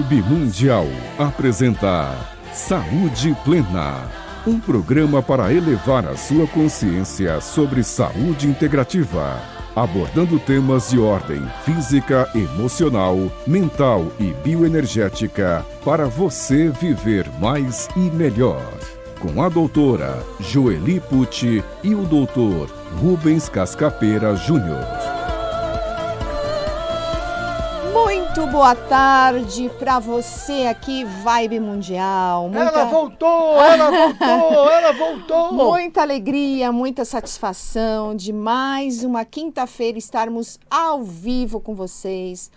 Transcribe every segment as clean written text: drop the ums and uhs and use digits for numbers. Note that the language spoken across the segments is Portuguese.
Vibe Mundial apresenta Saúde Plena, um programa para elevar a sua consciência sobre saúde integrativa, abordando temas de ordem física, emocional, mental e bioenergética para você viver mais e melhor. Com a doutora Joeli Pucci e o doutor Rubens Cascapeira Júnior. Muito boa tarde para você aqui, Vibe Mundial. Ela voltou! Muita alegria, muita satisfação de mais uma quinta-feira estarmos ao vivo com vocês,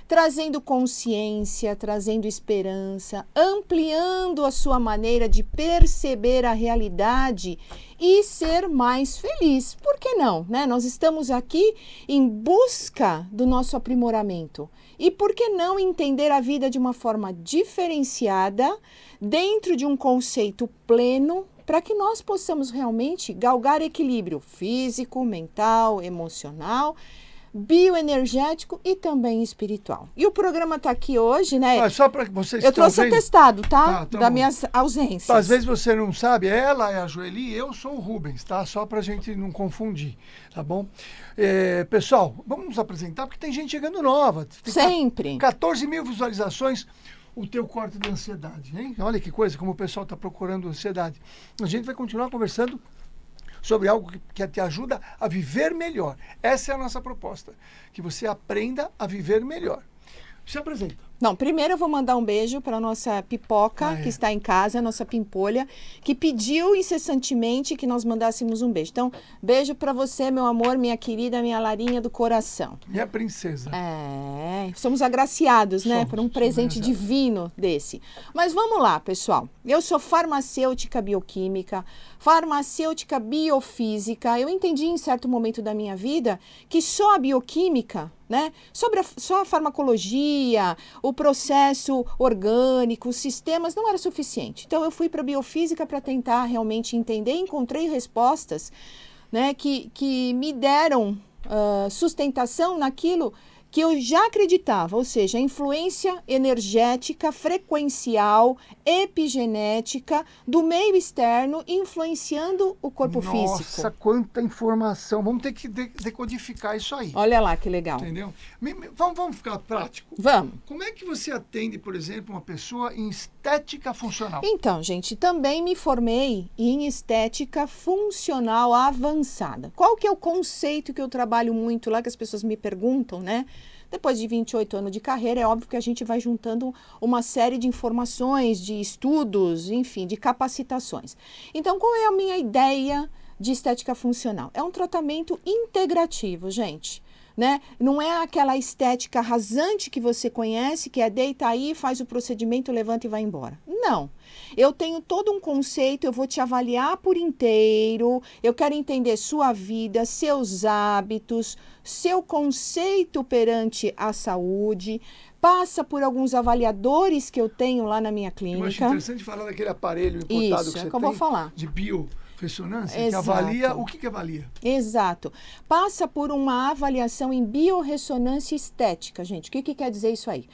trazendo consciência, trazendo esperança, ampliando a sua maneira de perceber a realidade e ser mais feliz. Por que não, né? Nós estamos aqui em busca do nosso aprimoramento. E por que não entender a vida de uma forma diferenciada, dentro de um conceito pleno, para que nós possamos realmente galgar equilíbrio físico, mental, emocional, bioenergético e também espiritual. E o programa está aqui hoje, né? Só para que vocês Eu trouxe vendo. atestado, tá? Tá Das bom. minhas ausências. Às vezes você não sabe, ela é a Joeli, eu sou o Rubens, tá? Só para a gente não confundir, tá bom? Pessoal, vamos nos apresentar, porque tem gente chegando nova. Tem Sempre. 14 mil visualizações, o teu corte de ansiedade, hein? Olha que coisa, como o pessoal está procurando ansiedade. A gente vai continuar conversando sobre algo que te ajuda a viver melhor. Essa é a nossa proposta, que você aprenda a viver melhor. Se apresenta. Não, primeiro eu vou mandar um beijo para nossa Pipoca, que está em casa, nossa Pimpolha, que pediu incessantemente que nós mandássemos um beijo. Então, beijo para você, meu amor, minha querida, minha Larinha do coração. Minha princesa. Somos agraciados, né, Somos, por um presente somos divino desse. Mas vamos lá, pessoal. Eu sou farmacêutica bioquímica, farmacêutica biofísica. Eu entendi em certo momento da minha vida que só a bioquímica, né, só a farmacologia, o processo orgânico, os sistemas, não era suficiente. Então, eu fui para a biofísica para tentar realmente entender e encontrei respostas, né, que me deram sustentação naquilo que eu já acreditava, ou seja, a influência energética, frequencial, epigenética do meio externo influenciando o corpo físico. Nossa, quanta informação. Vamos ter que decodificar isso aí. Olha lá que legal. Entendeu? Vamos ficar prático? Vamos. Como é que você atende, por exemplo, uma pessoa em estética funcional? Então, gente, também me formei em estética funcional avançada. Qual que é o conceito que eu trabalho muito lá, que as pessoas me perguntam, né? Depois de 28 anos de carreira, é óbvio que a gente vai juntando uma série de informações, de estudos, enfim, de capacitações. Então, qual é a minha ideia de estética funcional? É um tratamento integrativo, gente. Né? Não é aquela estética rasante que você conhece, que é deita aí, faz o procedimento, levanta e vai embora. Não. Eu tenho todo um conceito, eu vou te avaliar por inteiro, eu quero entender sua vida, seus hábitos, seu conceito perante a saúde, passa por alguns avaliadores que eu tenho lá na minha clínica. Eu acho interessante falar daquele aparelho importado Isso, que você que eu vou falar. De biorressonância, que Exato. avalia, o que avalia? Exato. Passa por uma avaliação em biorressonância estética, gente. O que quer dizer isso aí?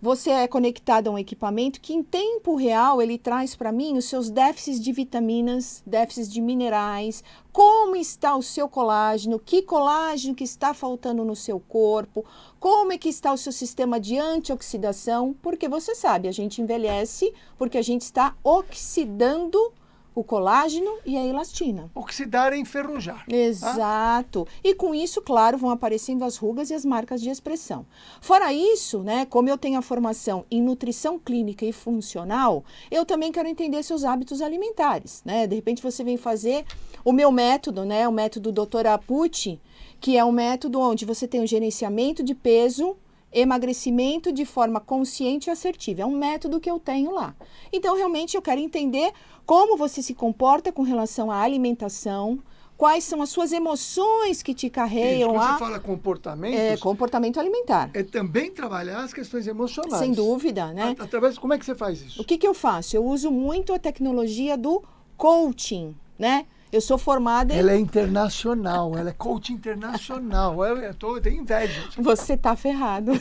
Você é conectado a um equipamento que em tempo real ele traz para mim os seus déficits de vitaminas, déficits de minerais, como está o seu colágeno, que colágeno que está faltando no seu corpo, como é que está o seu sistema de antioxidação, porque você sabe, a gente envelhece porque a gente está oxidando o colágeno e a elastina. Oxidar é enferrujar. Exato. E com isso, claro, vão aparecendo as rugas e as marcas de expressão. Fora isso, né, como eu tenho a formação em nutrição clínica e funcional, eu também quero entender seus hábitos alimentares, né? De repente você vem fazer o meu método, né, o método doutora Pucci, que é um método onde você tem o gerenciamento de peso, emagrecimento de forma consciente e assertiva. É um método que eu tenho lá. Então, realmente, eu quero entender como você se comporta com relação à alimentação, quais são as suas emoções que te carregam Quando você fala comportamentos... comportamento alimentar. É também trabalhar as questões emocionais. Sem dúvida, né? Através, como é que você faz isso? O que eu faço? Eu uso muito a tecnologia do coaching, né? Eu sou formada em... Ela é internacional, ela é coach internacional. Eu tenho inveja. Você tá ferrado.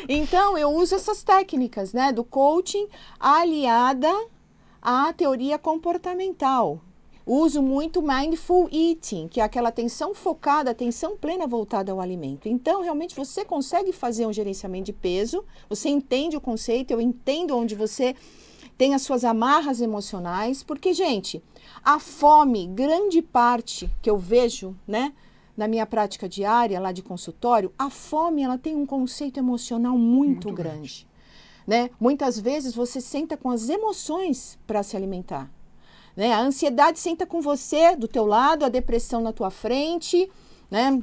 Então, eu uso essas técnicas, né, do coaching aliada à teoria comportamental. Uso muito mindful eating, que é aquela atenção focada, atenção plena voltada ao alimento. Então, realmente, você consegue fazer um gerenciamento de peso, você entende o conceito, eu entendo onde você tem as suas amarras emocionais, porque, gente, a fome, grande parte que eu vejo, né, na minha prática diária lá de consultório, a fome, ela tem um conceito emocional muito grande, né? Muitas vezes você senta com as emoções para se alimentar, né? A ansiedade senta com você do teu lado, a depressão na tua frente, né?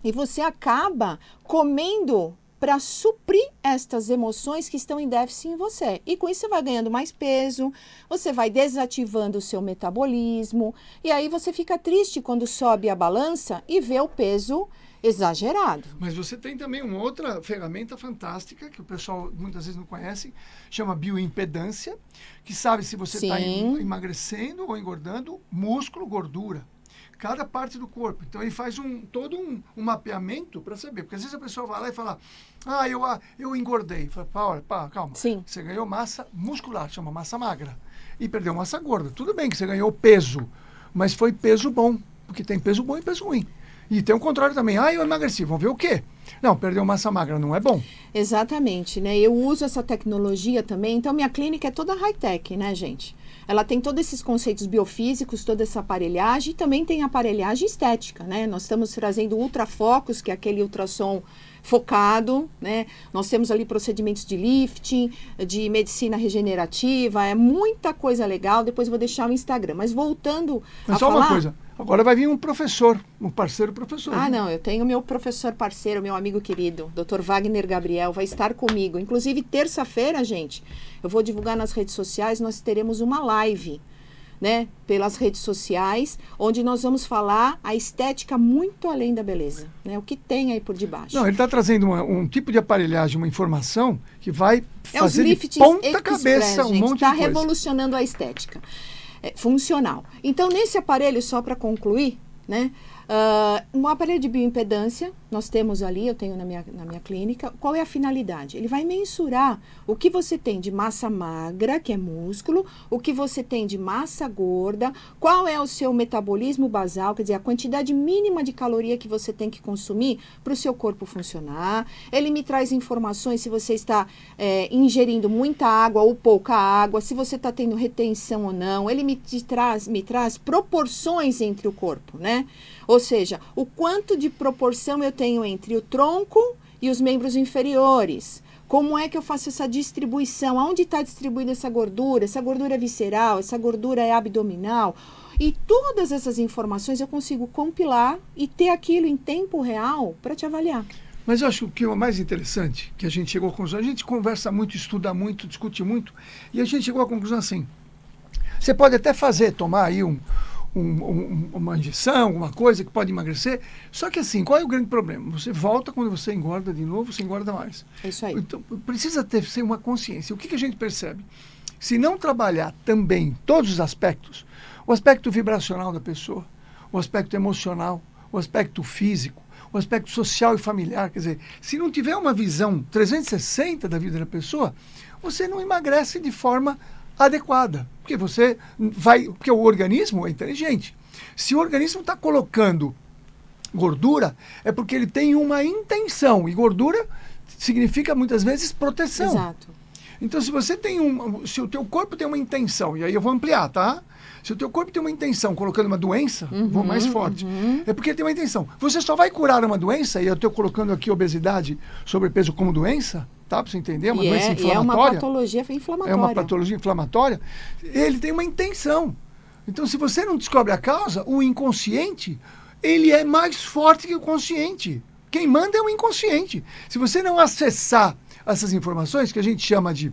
E você acaba comendo para suprir estas emoções que estão em déficit em você. E com isso você vai ganhando mais peso, você vai desativando o seu metabolismo, e aí você fica triste quando sobe a balança e vê o peso exagerado. Mas você tem também uma outra ferramenta fantástica, que o pessoal muitas vezes não conhece, chama bioimpedância, que sabe se você está emagrecendo ou engordando, músculo, gordura. Cada parte do corpo. Então, ele faz todo um mapeamento para saber. Porque às vezes a pessoa vai lá e fala, eu engordei. Fala, calma. Sim. Você ganhou massa muscular, chama massa magra. E perdeu massa gorda. Tudo bem que você ganhou peso, mas foi peso bom. Porque tem peso bom e peso ruim. E tem o contrário também. Eu emagreci. Vamos ver o quê? Não, perdeu massa magra não é bom. Exatamente, né? Eu uso essa tecnologia também. Então, minha clínica é toda high-tech, né, gente? Ela tem todos esses conceitos biofísicos, toda essa aparelhagem, e também tem aparelhagem estética, né? Nós estamos trazendo ultrafocos, que é aquele ultrassom focado, né? Nós temos ali procedimentos de lifting, de medicina regenerativa, é muita coisa legal. Depois eu vou deixar o Instagram. Mas voltando a só falar... uma coisa, agora vai vir um professor, um parceiro professor. Não, eu tenho meu professor parceiro, meu amigo querido, Dr. Wagner Gabriel, vai estar comigo. Inclusive, terça-feira, gente, eu vou divulgar nas redes sociais, nós teremos uma live, né, pelas redes sociais, onde nós vamos falar a estética muito além da beleza, né, o que tem aí por debaixo. Não, ele está trazendo um tipo de aparelhagem, uma informação que vai fazer de ponta ponta cabeça um monte de coisa. Está revolucionando a estética funcional. Então, nesse aparelho, só para concluir, né, um aparelho de bioimpedância, nós temos ali, eu tenho na minha clínica. Qual é a finalidade? Ele vai mensurar o que você tem de massa magra, que é músculo, o que você tem de massa gorda, qual é o seu metabolismo basal, quer dizer, a quantidade mínima de caloria que você tem que consumir para o seu corpo funcionar. Ele me traz informações se você está ingerindo muita água ou pouca água, se você está tendo retenção ou não. Ele me traz proporções entre o corpo, né? Ou seja, o quanto de proporção eu tenho entre o tronco e os membros inferiores. Como é que eu faço essa distribuição? Aonde está distribuída essa gordura? Essa gordura é visceral? Essa gordura é abdominal? E todas essas informações eu consigo compilar e ter aquilo em tempo real para te avaliar. Mas eu acho que o mais interessante, que a gente chegou à conclusão, a gente conversa muito, estuda muito, discute muito, e a gente chegou à conclusão assim, você pode até tomar aí uma injeção, alguma coisa que pode emagrecer. Só que assim, qual é o grande problema? Você volta, quando você engorda de novo, você engorda mais. É isso aí. Então, precisa ser uma consciência. O que a gente percebe? Se não trabalhar também todos os aspectos, o aspecto vibracional da pessoa, o aspecto emocional, o aspecto físico, o aspecto social e familiar, quer dizer, se não tiver uma visão 360 da vida da pessoa, você não emagrece de forma adequada, porque o organismo é inteligente. Se o organismo está colocando gordura, é porque ele tem uma intenção, e gordura significa muitas vezes proteção. Exato. Então, se o teu corpo tem uma intenção, e aí eu vou ampliar, tá? Se o teu corpo tem uma intenção colocando uma doença, vou mais forte, é porque ele tem uma intenção. Você só vai curar uma doença, e eu estou colocando aqui obesidade, sobrepeso como doença, tá? Para você entender, uma doença inflamatória. É uma patologia inflamatória. É uma patologia inflamatória. Ele tem uma intenção. Então, se você não descobre a causa, o inconsciente, ele é mais forte que o consciente. Quem manda é o inconsciente. Se você não acessar essas informações, que a gente chama de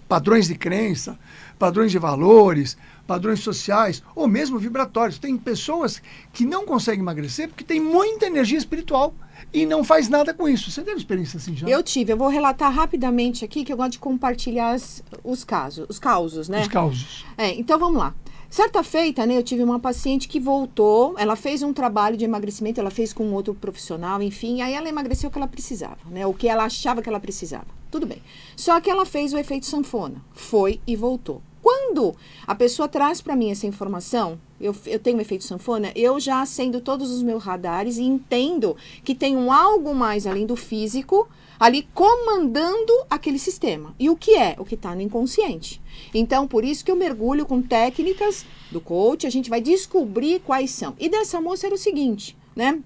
padrões de crença, padrões de valores, padrões sociais, ou mesmo vibratórios. Tem pessoas que não conseguem emagrecer porque tem muita energia espiritual e não faz nada com isso. Você teve experiência assim já? Eu tive. Eu vou relatar rapidamente aqui, que eu gosto de compartilhar os causos, né? Os causos. Então, vamos lá. Certa feita, né, eu tive uma paciente que voltou, ela fez um trabalho de emagrecimento, ela fez com outro profissional, enfim, aí ela emagreceu o que ela precisava, né, o que ela achava que ela precisava. Tudo bem. Só que ela fez o efeito sanfona, foi e voltou. Quando a pessoa traz para mim essa informação, eu tenho um efeito sanfona, eu já acendo todos os meus radares e entendo que tem um algo mais além do físico ali comandando aquele sistema. E o que é? O que está no inconsciente. Então, por isso que eu mergulho com técnicas do coach, a gente vai descobrir quais são. E dessa moça era o seguinte, né?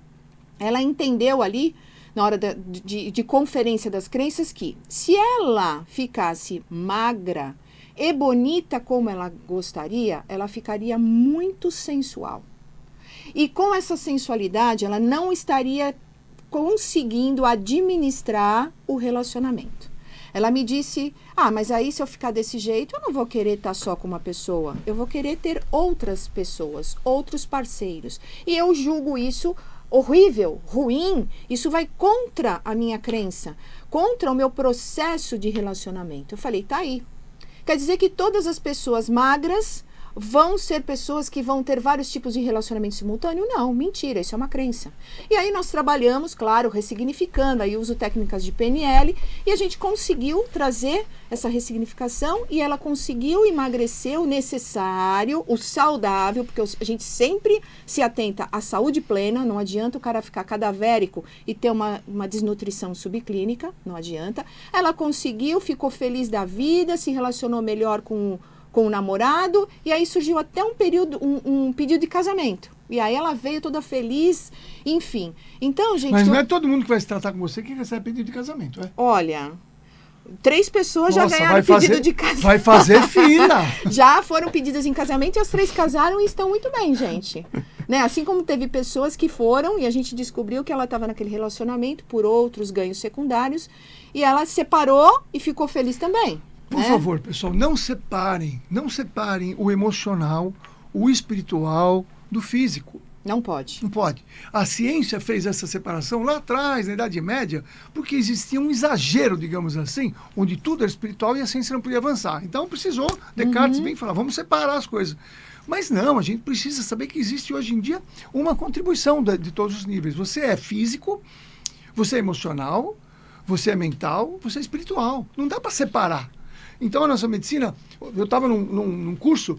Ela entendeu ali, na hora de conferência das crenças, que se ela ficasse magra e bonita como ela gostaria, ela ficaria muito sensual. E com essa sensualidade, ela não estaria conseguindo administrar o relacionamento. Ela me disse, mas aí se eu ficar desse jeito, eu não vou querer estar só com uma pessoa, eu vou querer ter outras pessoas, outros parceiros. E eu julgo isso horrível, ruim, isso vai contra a minha crença, contra o meu processo de relacionamento. Eu falei, tá aí. Quer dizer que todas as pessoas magras vão ser pessoas que vão ter vários tipos de relacionamento simultâneo? Não, mentira, isso é uma crença. E aí nós trabalhamos, claro, ressignificando, aí uso técnicas de PNL, e a gente conseguiu trazer essa ressignificação e ela conseguiu emagrecer o necessário, o saudável, porque a gente sempre se atenta à saúde plena, não adianta o cara ficar cadavérico e ter uma desnutrição subclínica, não adianta. Ela conseguiu, ficou feliz da vida, se relacionou melhor com o namorado, e aí surgiu até um pedido de casamento. E aí ela veio toda feliz, enfim. Então, gente... Mas não é todo mundo que vai se tratar com você que recebe pedido de casamento, é? Olha, 3 pessoas já ganharam pedido de casamento. Vai fazer fila! Já foram pedidas em casamento e as 3 casaram e estão muito bem, gente. Né? Assim como teve pessoas que foram e a gente descobriu que ela estava naquele relacionamento por outros ganhos secundários e ela se separou e ficou feliz também. Por favor, pessoal, não separem o emocional, o espiritual do físico. Não pode. Não pode. A ciência fez essa separação lá atrás, na Idade Média, porque existia um exagero, digamos assim, onde tudo era espiritual e a ciência não podia avançar. Então precisou, Descartes vem falar, vamos separar as coisas. Mas não, a gente precisa saber que existe hoje em dia uma contribuição de todos os níveis. Você é físico, você é emocional, você é mental, você é espiritual. Não dá para separar. Então, a nossa medicina, eu estava num curso,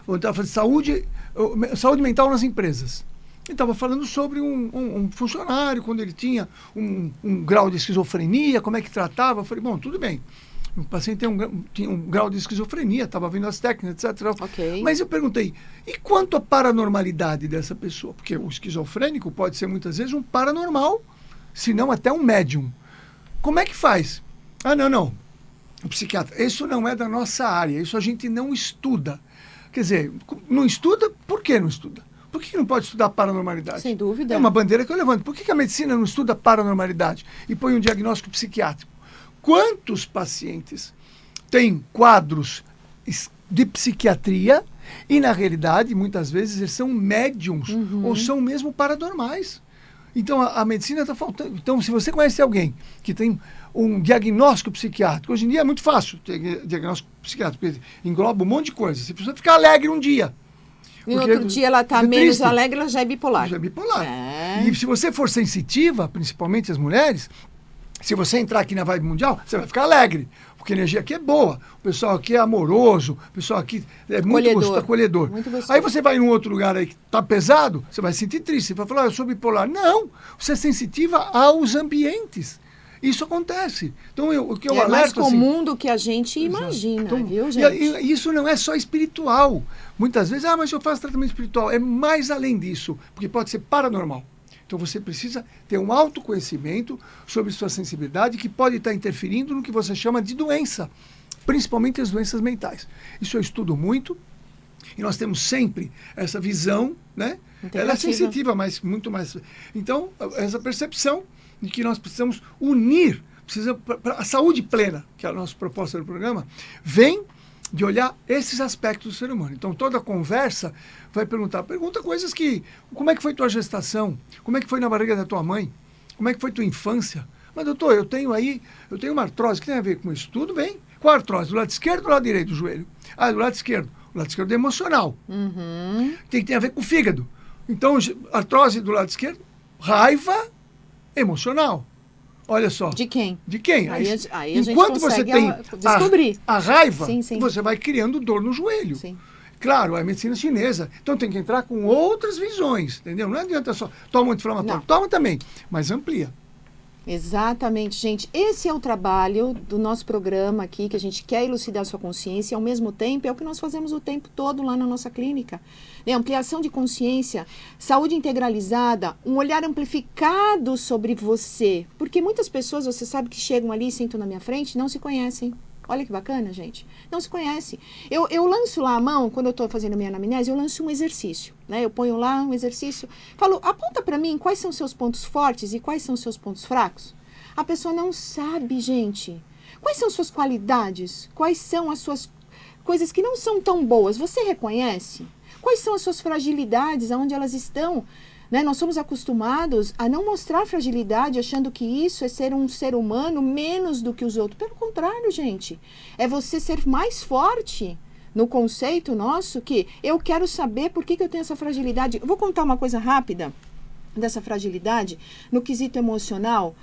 onde estava falando de saúde mental nas empresas. E estava falando sobre um funcionário, quando ele tinha um grau de esquizofrenia, como é que tratava. Eu falei, bom, tudo bem. O paciente tinha um grau de esquizofrenia, estava vendo as técnicas, etc. Okay. Mas eu perguntei, e quanto à paranormalidade dessa pessoa? Porque o esquizofrênico pode ser, muitas vezes, um paranormal, se não até um médium. Como é que faz? Não. O psiquiatra, isso não é da nossa área, isso a gente não estuda. Quer dizer, não estuda? Por que não estuda? Por que não pode estudar paranormalidade? Sem dúvida. É uma bandeira que eu levanto. Por que a medicina não estuda paranormalidade e põe um diagnóstico psiquiátrico? Quantos pacientes têm quadros de psiquiatria e, na realidade, muitas vezes, eles são médiums ou são mesmo paranormais? Então, a medicina está faltando. Então, se você conhece alguém que tem um diagnóstico psiquiátrico, hoje em dia é muito fácil ter diagnóstico psiquiátrico, porque engloba um monte de coisa. Você precisa ficar alegre um dia. E outro dia ela está menos alegre, ela já é bipolar. Já é bipolar. E se você for sensitiva, principalmente as mulheres, se você entrar aqui na Vibe Mundial, você vai ficar alegre. Porque a energia aqui é boa. O pessoal aqui é amoroso. O pessoal aqui é muito gostoso, acolhedor. Aí você vai em um outro lugar aí que está pesado, você vai se sentir triste. Você vai falar, eu sou bipolar. Não, você é sensitiva aos ambientes. Isso acontece. Então, o que eu alerto... É mais comum do que a gente imagina, então, viu, gente? E isso não é só espiritual. Muitas vezes, mas eu faço tratamento espiritual. É mais além disso, porque pode ser paranormal. Então, você precisa ter um autoconhecimento sobre sua sensibilidade que pode estar interferindo no que você chama de doença, principalmente as doenças mentais. Isso eu estudo muito e nós temos sempre essa visão, né? Ela é sensitiva, mas muito mais... Então, essa percepção de que nós precisamos unir, a saúde plena, que é a nossa proposta do programa, vem de olhar esses aspectos do ser humano. Então, toda a conversa vai pergunta coisas que, como é que foi tua gestação? Como é que foi na barriga da tua mãe? Como é que foi tua infância? Mas, doutor, eu tenho uma artrose, que tem a ver com isso? Tudo bem. Qual a artrose? Do lado esquerdo ou do lado direito do joelho? Do lado esquerdo. O lado esquerdo é emocional. Uhum. Tem a ver com o fígado. Então, artrose do lado esquerdo, raiva emocional. Olha só. De quem? De quem? Aí a gente enquanto você consegue tem descobrir. a raiva, Sim, sim. você vai criando dor no joelho. Sim. Claro, é a medicina chinesa. Então tem que entrar com outras visões, entendeu? Não adianta só toma um anti-inflamatório. Não. Toma também, mas amplia. Exatamente, gente. Esse é o trabalho do nosso programa aqui, que a gente quer elucidar a sua consciência e, ao mesmo tempo, é o que nós fazemos o tempo todo lá na nossa clínica. Ampliação de consciência, saúde integralizada, um olhar amplificado sobre você. Porque muitas pessoas, você sabe, que chegam ali e sentam na minha frente, não se conhecem. Olha que bacana, gente. Não se conhece. Eu lanço lá a mão, quando eu estou fazendo minha anamnese, eu lanço um exercício, né? Eu ponho lá um exercício, falo, aponta para mim quais são seus pontos fortes e quais são seus pontos fracos. A pessoa não sabe, gente. Quais são suas qualidades? Quais são as suas coisas que não são tão boas? Você reconhece? Quais são as suas fragilidades, aonde elas estão? Né? Nós somos acostumados a não mostrar fragilidade, achando que isso é ser um ser humano menos do que os outros. Pelo contrário, gente. É você ser mais forte no conceito nosso que eu quero saber por que eu tenho essa fragilidade. Eu vou contar uma coisa rápida dessa fragilidade no quesito emocional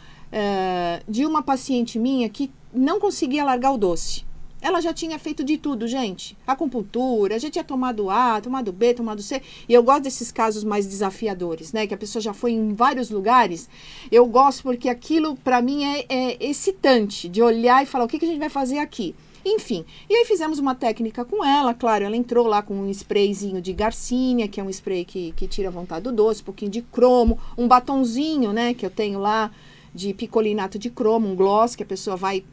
de uma paciente minha que não conseguia largar o doce. Ela já tinha feito de tudo, gente. Acupuntura, já tinha tomado A, tomado B, tomado C. E eu gosto desses casos mais desafiadores, né? Que a pessoa já foi em vários lugares. Eu gosto porque aquilo, para mim, é excitante. De olhar e falar, o que a gente vai fazer aqui? Enfim, e aí fizemos uma técnica com ela, claro, ela entrou lá com um sprayzinho de Garcinia, que é um spray que tira a vontade do doce, um pouquinho de cromo, um batonzinho, né, que eu tenho lá, de picolinato de cromo, um gloss, que a pessoa vai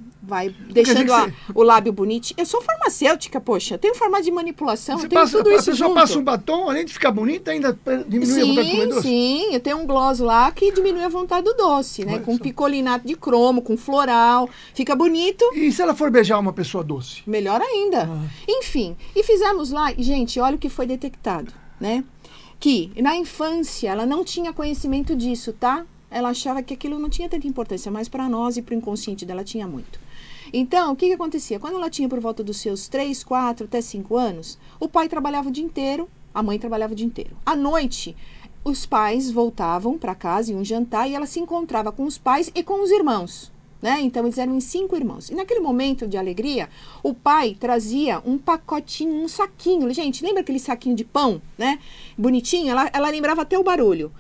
deixando o lábio bonitinho. Eu sou farmacêutica, poxa, tenho farmácia de manipulação, eu tenho tudo isso junto. A pessoa passa um batom, além de ficar bonita, ainda diminui a vontade de comer doce? Sim, eu tenho um gloss lá que diminui a vontade do doce, né? Com picolinato de cromo, com floral, fica bonito. E se ela for beijar uma pessoa doce? Melhor ainda. Enfim, e fizemos lá, e gente, olha o que foi detectado, né? Que na infância ela não tinha conhecimento disso, tá? Ela achava que aquilo não tinha tanta importância, mas para nós e para o inconsciente dela tinha muito. Então, o que acontecia? Quando ela tinha por volta dos seus 3, 4, até 5 anos, o pai trabalhava o dia inteiro, a mãe trabalhava o dia inteiro. À noite, os pais voltavam para casa, iam jantar, e ela se encontrava com os pais e com os irmãos, né? Então, eles eram em 5 irmãos. E naquele momento de alegria, o pai trazia um pacotinho, um saquinho. Gente, lembra aquele saquinho de pão, né? Bonitinho? Ela lembrava até o barulho.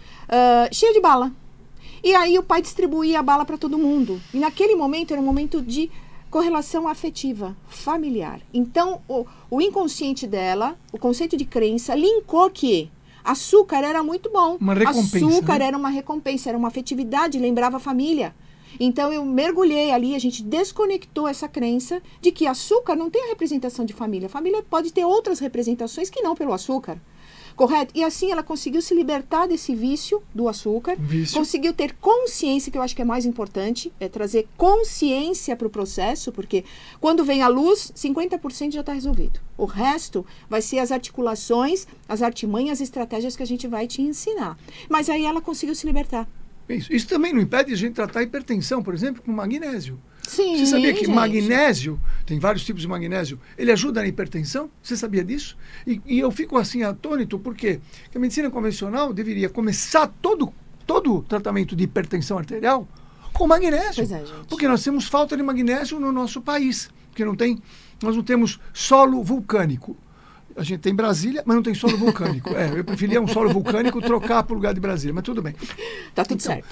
Cheio de bala. E aí o pai distribuía a bala para todo mundo. E naquele momento era um momento de correlação afetiva, familiar. Então, o inconsciente dela, o conceito de crença, linkou que açúcar era muito bom. Uma recompensa. Açúcar, né? Era uma recompensa, era uma afetividade, lembrava a família. Então, eu mergulhei ali, a gente desconectou essa crença de que açúcar não tem a representação de família. A família pode ter outras representações que não pelo açúcar. Correto? E assim ela conseguiu se libertar desse vício do açúcar, conseguiu ter consciência, que eu acho que é mais importante, é trazer consciência para o processo, porque quando vem a luz, 50% já está resolvido. O resto vai ser as articulações, as artimanhas, as estratégias que a gente vai te ensinar. Mas aí ela conseguiu se libertar. Isso também não impede a gente tratar a hipertensão, por exemplo, com magnésio. Sim, você sabia que gente. Magnésio, tem vários tipos de magnésio, ele ajuda na hipertensão? Você sabia disso? E eu fico assim atônito porque a medicina convencional deveria começar todo o tratamento de hipertensão arterial com magnésio. Pois é, gente. Porque nós temos falta de magnésio no nosso país. Porque nós não temos solo vulcânico. A gente tem Brasília, mas não tem solo vulcânico. Eu preferia um solo vulcânico trocar para o lugar de Brasília, mas tudo bem. Tá tudo certo.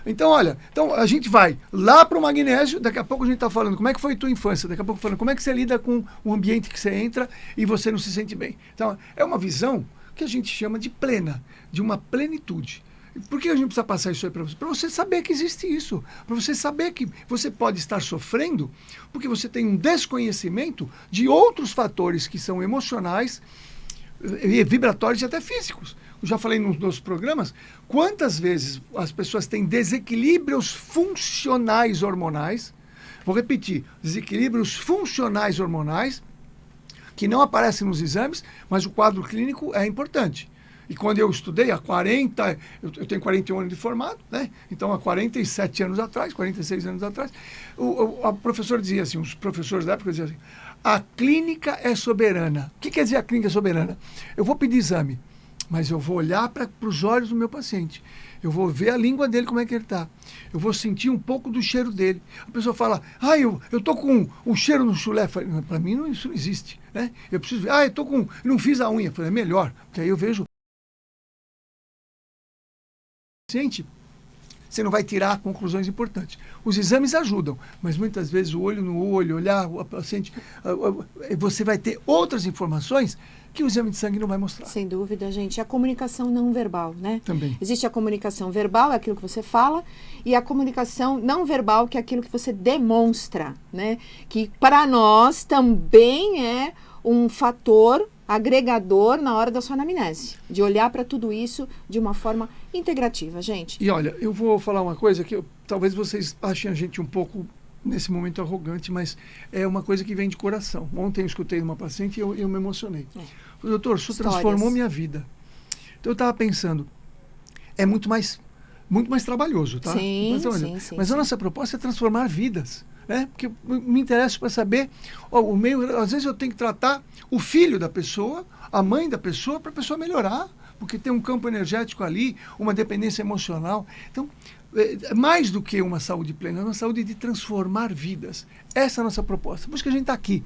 Então, olha, a gente vai lá para o magnésio, daqui a pouco a gente está falando como é que foi a tua infância, daqui a pouco falando como é que você lida com o ambiente que você entra e você não se sente bem. Então, é uma visão que a gente chama de plena, de uma plenitude. Por que a gente precisa passar isso aí para você? Para você saber que existe isso. Para você saber que você pode estar sofrendo porque você tem um desconhecimento de outros fatores que são emocionais, vibratórios e até físicos. Eu já falei nos nossos programas, quantas vezes as pessoas têm desequilíbrios funcionais hormonais. Vou repetir, desequilíbrios funcionais hormonais que não aparecem nos exames, mas o quadro clínico é importante. E quando eu estudei, eu tenho 41 anos de formado, né? Então há 47 anos atrás, 46 anos atrás, a professora dizia assim, os professores da época diziam assim, A clínica é soberana. O que quer dizer a clínica é soberana? Eu vou pedir exame, mas eu vou olhar para os olhos do meu paciente. Eu vou ver a língua dele, como é que ele está. Eu vou sentir um pouco do cheiro dele. A pessoa fala, eu estou com um cheiro no chulé. Para mim, isso não existe. Né? Eu preciso ver, eu estou com... não fiz a unha. Eu falei, é melhor, porque aí eu vejo... paciente, você não vai tirar conclusões importantes. Os exames ajudam, mas muitas vezes o olho no olho, olhar o paciente, você vai ter outras informações que o exame de sangue não vai mostrar. Sem dúvida, gente. E a comunicação não verbal, né? Também. Existe a comunicação verbal, é aquilo que você fala, e a comunicação não verbal, que é aquilo que você demonstra, né? Que para nós também é um fator agregador na hora da sua anamnese, de olhar para tudo isso de uma forma integrativa, gente. E olha, eu vou falar uma coisa que talvez vocês achem a gente um pouco, nesse momento, arrogante, mas é uma coisa que vem de coração. Ontem eu escutei uma paciente e eu me emocionei. Doutor, isso transformou minha vida. Então eu estava pensando, é muito mais trabalhoso, tá? Sim, mas a nossa proposta é transformar vidas. Né? Porque me interessa para saber, às vezes eu tenho que tratar o filho da pessoa, a mãe da pessoa, para a pessoa melhorar, porque tem um campo energético ali, uma dependência emocional. Então, é mais do que uma saúde plena, é uma saúde de transformar vidas. Essa é a nossa proposta. Por isso que a gente está aqui,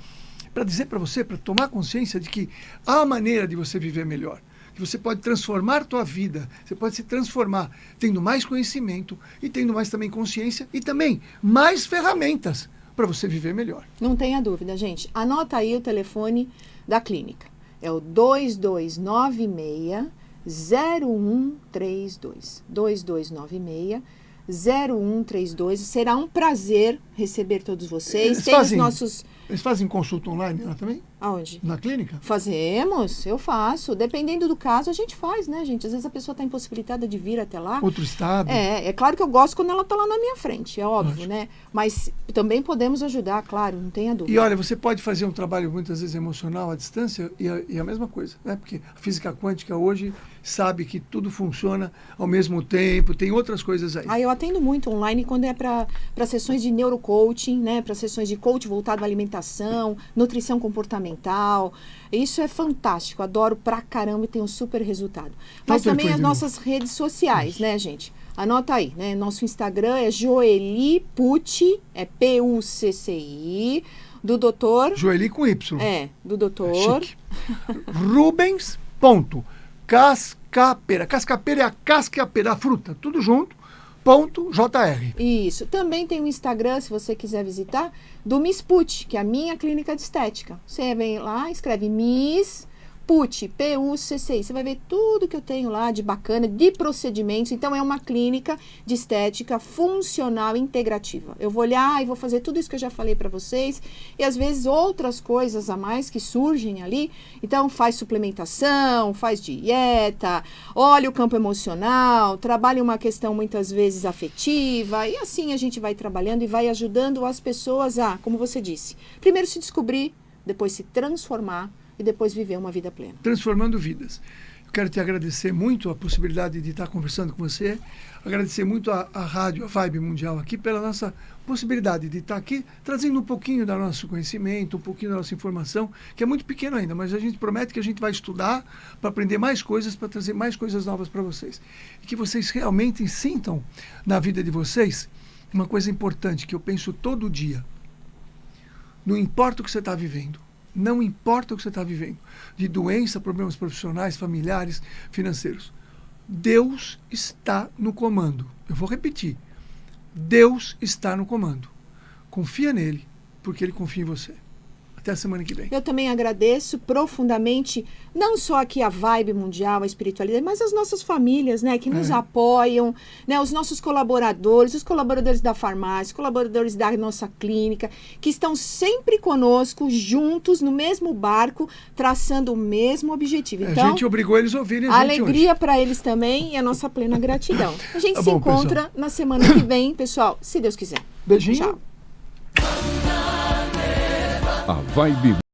para dizer para você, para tomar consciência de que há maneira de você viver melhor. Que você pode transformar a tua vida, você pode se transformar tendo mais conhecimento e tendo mais também consciência e também mais ferramentas para você viver melhor. Não tenha dúvida, gente. Anota aí o telefone da clínica. É o 2296-0132. 2296-0132. Será um prazer receber todos vocês. Eles fazem consulta online lá também? Aonde? Na clínica? Fazemos, eu faço. Dependendo do caso, a gente faz, né, gente? Às vezes a pessoa está impossibilitada de vir até lá. Outro estado? É claro que eu gosto quando ela está lá na minha frente, é óbvio, Lógico. né? Mas também podemos ajudar, claro, não tenha dúvida. E olha, você pode fazer um trabalho muitas vezes emocional à distância e a mesma coisa, né? Porque a física quântica hoje sabe que tudo funciona ao mesmo tempo, tem outras coisas aí. Eu atendo muito online quando é para sessões de neurocoaching, né? Para sessões de coach voltado à alimentação, nutrição comportamental. Isso é fantástico, adoro pra caramba e tenho um super resultado. Mas também as nossas redes sociais, né, gente? Anota aí, né? Nosso Instagram é Joeli Pucci, é Pucci, do doutor... Joeli com Y. Do doutor... Rubens.cascapera. Cascapera é a casca e a pera, a fruta, tudo junto. .jr. Isso. Também tem o Instagram, se você quiser visitar, do Miss Pucci, que é a minha clínica de estética. Você vem lá, escreve Miss Pucci, Pucci. Você vai ver tudo que eu tenho lá de bacana, de procedimentos. Então, é uma clínica de estética funcional integrativa. Eu vou olhar e vou fazer tudo isso que eu já falei para vocês. E, às vezes, outras coisas a mais que surgem ali. Então, faz suplementação, faz dieta, olha o campo emocional, trabalha uma questão, muitas vezes, afetiva. E assim a gente vai trabalhando e vai ajudando as pessoas a, como você disse, primeiro se descobrir, depois se transformar, e depois viver uma vida plena. Transformando vidas. Eu quero te agradecer muito a possibilidade de estar conversando com você, agradecer muito a rádio, a Vibe Mundial aqui, pela nossa possibilidade de estar aqui, trazendo um pouquinho do nosso conhecimento, um pouquinho da nossa informação, que é muito pequeno ainda, mas a gente promete que a gente vai estudar para aprender mais coisas, para trazer mais coisas novas para vocês. E que vocês realmente sintam na vida de vocês uma coisa importante que eu penso todo dia. Não importa o que você está vivendo, não importa o que você está vivendo, de doença, problemas profissionais, familiares, financeiros. Deus está no comando. Eu vou repetir. Deus está no comando. Confia nele, porque ele confia em você. Até a semana que vem. Eu também agradeço profundamente, não só aqui a Vibe Mundial, a espiritualidade, mas as nossas famílias, né, que nos apoiam, né, os nossos colaboradores, os colaboradores da farmácia, os colaboradores da nossa clínica, que estão sempre conosco, juntos, no mesmo barco, traçando o mesmo objetivo. Então, a gente obrigou eles a ouvirem a gente alegria para eles também e a nossa plena gratidão. A gente se bom, encontra na semana que vem, pessoal, se Deus quiser. Beijinho. Tchau. A Vibe